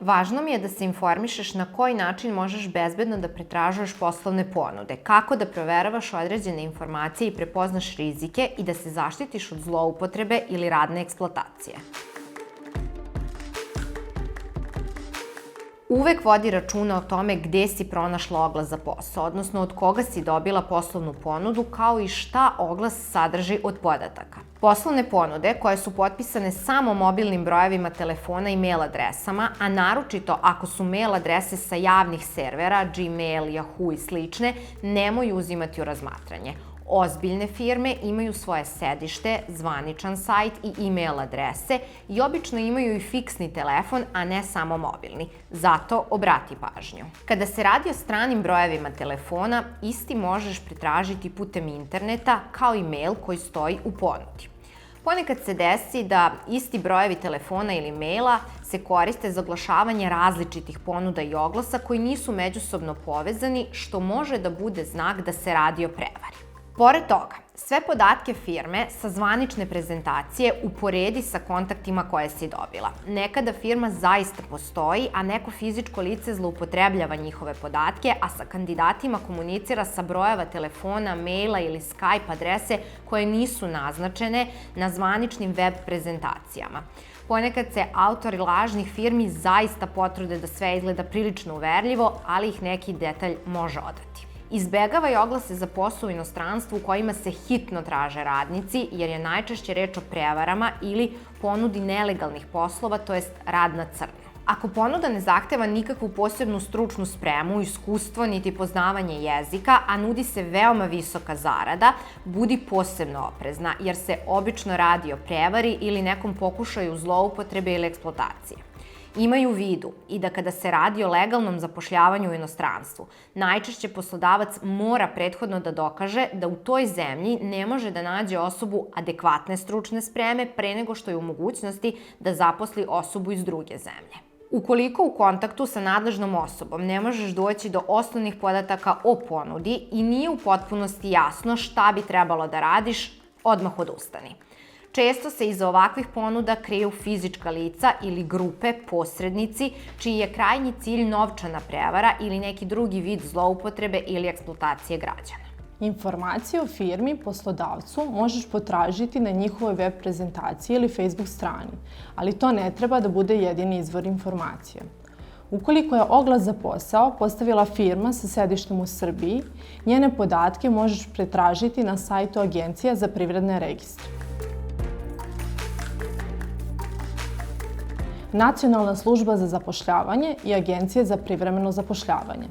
Važno mi je da se informišeš na koji način možeš bezbedno da pretražuješ poslovne ponude, kako da proveravaš određene informacije i prepoznaš rizike i da se zaštitiš od zloupotrebe ili radne eksploatacije. Uvek vodi računa o tome gde si pronašla oglas za posao, odnosno od koga si dobila poslovnu ponudu, kao i šta oglas sadrži od podataka. Poslovne ponude koje su potpisane samo mobilnim brojevima telefona i mail adresama, a naročito ako su mail adrese sa javnih servera, Gmail, Yahoo i slične, nemoj uzimati u razmatranje. Ozbiljne firme imaju svoje sedište, zvaničan sajt i e-mail adrese i obično imaju i fiksni telefon, a ne samo mobilni. Zato obrati pažnju. Kada se radi o stranim brojevima telefona, isti možeš pretražiti putem interneta kao i mail koji stoji u ponudi. Ponekad se desi da isti brojevi telefona ili maila se koriste za oglašavanje različitih ponuda i oglasa koji nisu međusobno povezani, što može da bude znak da se radi o prevari. Pored toga, sve podatke firme sa zvanične prezentacije uporedi sa kontaktima koje si dobila. Nekada firma zaista postoji, a neko fizičko lice zloupotrebljava njihove podatke, a sa kandidatima komunicira sa brojeva telefona, maila ili Skype adrese koje nisu naznačene na zvaničnim web prezentacijama. Ponekad se autori lažnih firmi zaista potrude da sve izgleda prilično uverljivo, ali ih neki detalj može odati. Izbegavaj oglase za posao u inostranstvu u kojima se hitno traže radnici, jer je najčešće reč o prevarama ili ponudi nelegalnih poslova, to jest rad na crno. Ako ponuda ne zahteva nikakvu posebnu stručnu spremu, iskustvo niti poznavanje jezika, a nudi se veoma visoka zarada, budi posebno oprezna, jer se obično radi o prevari ili nekom pokušaju zloupotrebe ili eksploatacije. Imaj u vidu i da kada se radi o legalnom zapošljavanju u inostranstvu, najčešće poslodavac mora prethodno da dokaže da u toj zemlji ne može da nađe osobu adekvatne stručne spreme pre nego što je u mogućnosti da zaposli osobu iz druge zemlje. Ukoliko u kontaktu sa nadležnom osobom ne možeš doći do osnovnih podataka o ponudi i nije u potpunosti jasno šta bi trebalo da radiš, odmah odustani. Često se iza ovakvih ponuda kriju fizička lica ili grupe, posrednici, čiji je krajnji cilj novčana prevara ili neki drugi vid zloupotrebe ili eksploatacije građana. Informacije o firmi, poslodavcu možeš potražiti na njihovoj web prezentaciji ili Facebook strani, ali to ne treba da bude jedini izvor informacije. Ukoliko je oglas za posao postavila firma sa sedištem u Srbiji, njene podatke možeš pretražiti na sajtu Agencije za privredne registre. Nacionalna služba za zapošljavanje i Agencije za privremeno zapošljavanje.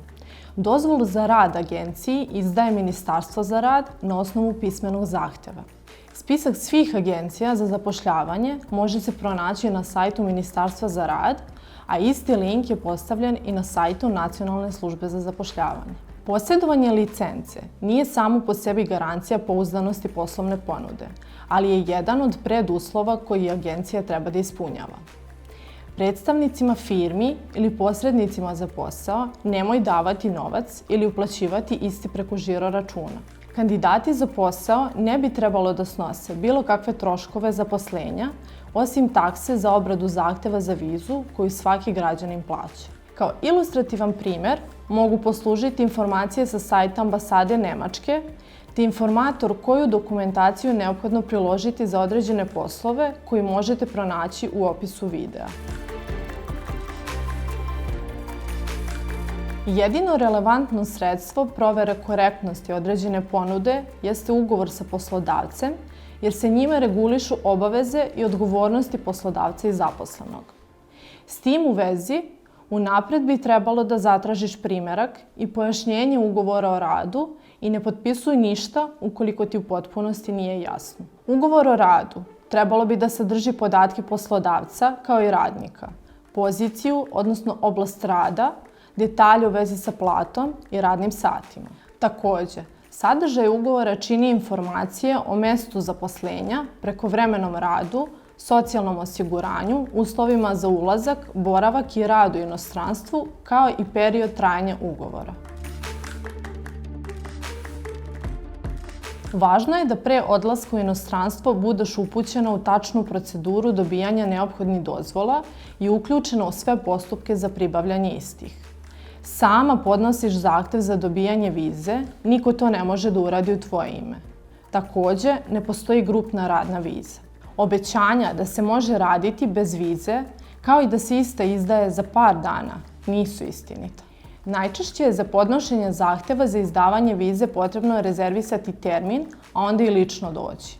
Dozvolu za rad agenciji izdaje Ministarstvo za rad na osnovu pismenog zahteva. Spisak svih agencija za zapošljavanje može se pronaći na sajtu Ministarstva za rad, a isti link je postavljen i na sajtu Nacionalne službe za zapošljavanje. Posjedovanje licence nije samo po sebi garancija pouzdanosti poslovne ponude, ali je jedan od preduslova koji agencija treba da ispunjava. Predstavnicima firmi ili posrednicima za posao nemoj davati novac ili uplaćivati isti preko žiro računa. Kandidati za posao ne bi trebalo da snose bilo kakve troškove zaposlenja, osim takse za obradu zahteva za vizu koju svaki građanin plaća. Kao ilustrativan primer mogu poslužiti informacije sa sajta ambasade Nemačke, te informator koju dokumentaciju je neophodno priložiti za određene poslove koji možete pronaći u opisu videa. Jedino relevantno sredstvo provere korektnosti određene ponude jeste ugovor sa poslodavcem, jer se njime regulišu obaveze i odgovornosti poslodavca i zaposlenog. S tim u vezi, unapred bi trebalo da zatražiš primerak i pojašnjenje ugovora o radu i ne potpisuj ništa ukoliko ti u potpunosti nije jasno. Ugovor o radu trebalo bi da sadrži podatke poslodavca kao i radnika, poziciju, odnosno oblast rada, detalje u vezi sa platom i radnim satima. Takođe, sadržaj ugovora čini informacije o mestu zaposlenja, prekovremenom radu, socijalnom osiguranju, uslovima za ulazak, boravak i rad u inostranstvu, kao i period trajanja ugovora. Važno je da pre odlaska u inostranstvo budeš upućena u tačnu proceduru dobijanja neophodnih dozvola i uključena u sve postupke za pribavljanje istih. Sama podnosiš zahtev za dobijanje vize, niko to ne može da uradi u tvoje ime. Takođe, ne postoji grupna radna viza. Obećanja da se može raditi bez vize, kao i da se ista izdaje za par dana, nisu istinita. Najčešće je za podnošenje zahteva za izdavanje vize potrebno rezervisati termin, a onda i lično doći.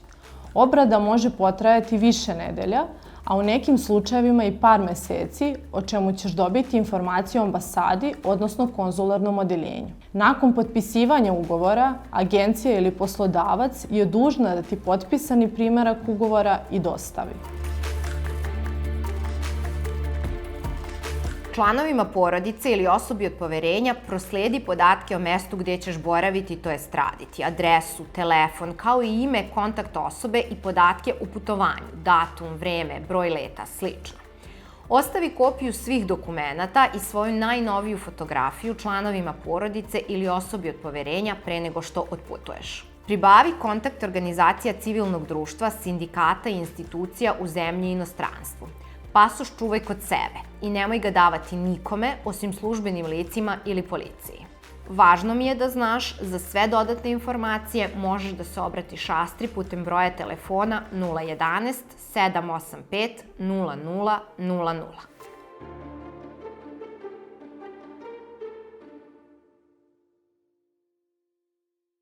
Obrada može potrajati više nedelja, a u nekim slučajevima i par meseci, o čemu ćeš dobiti informaciju o ambasadi, odnosno konzularnom odeljenju. Nakon potpisivanja ugovora, agencija ili poslodavac je dužna da ti potpisani primerak ugovora i dostavi. Članovima porodice ili osobi od poverenja prosledi podatke o mestu gde ćeš boraviti, to jest raditi, adresu, telefon, kao i ime kontakt osobe i podatke o putovanju, datum, vreme, broj leta, sl. Ostavi kopiju svih dokumenata i svoju najnoviju fotografiju članovima porodice ili osobi od poverenja pre nego što otputuješ. Pribavi kontakt organizacija civilnog društva, sindikata i institucija u zemlji i inostranstvu. Pasoš čuvaj kod sebe i nemoj ga davati nikome osim službenim licima ili policiji. Važno mi je da znaš, za sve dodatne informacije možeš da se obratiš Astri putem broja telefona 011 785 0000.